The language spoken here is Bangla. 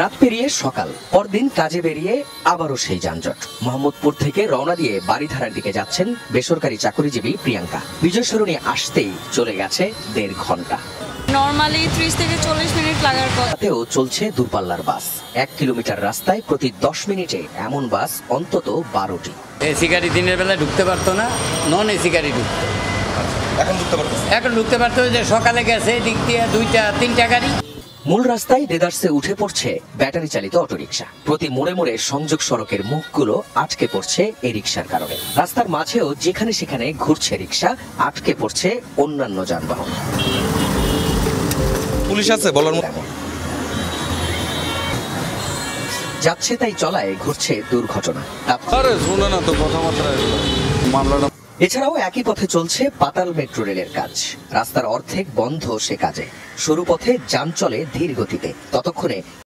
রাত পেরিয়ে সকাল, পরদিন কাজে বেরিয়ে আবারও সেই যানজট। মোহাম্মদপুর থেকে রওনা দিয়ে বাড়িধারার দিকে যাচ্ছেন বেসরকারি চাকরিজীবী প্রিয়াঙ্কা। বিজয় সরণি আসতেই চলে গেছে 1.5 ঘন্টা। নরমালি 30 থেকে 40 মিনিট লাগার কথা। তাতেও চলছে দূরপাল্লার বাস। 1 কিলোমিটার রাস্তায় প্রতি 10 মিনিটে এমন বাস অন্তত 12টি। এসি গাড়ি দিনের বেলা ঢুকতে পারতো না, নন এসি গাড়ি ঢুকতো। এখন ঢুকতে পারতো যে সকালে গেছে দিক দিয়ে 2টা 3টা গাড়ি। মূল রাস্তায় দেদারসে উঠে পড়ছে ব্যাটারি চালিত অটোরিকশা। প্রতি মোড়ে মোড়ে সংযোগ সড়কের মুখগুলো আটকে পড়ছে এই রিকশার কারণে। রাস্তার মাঝেও যেখানে সেখানে ঘুরছে রিকশা, আটকে পড়ছে অন্যান্য যানবাহন। পুলিশ আছে বলার মতো। যাচ্ছে তাই চলায় ঘুরছে দুর্ঘটনা। আরে শুনে না তো কথাবার্তা, মামলাটা। এছাড়াও একই পথে চলছে পাতাল মেট্রো রেলের কাজ। রাস্তার অর্ধেক বন্ধ সে কাজে। সরু পথে যান চলে ধীর গতিতে। ততক্ষণে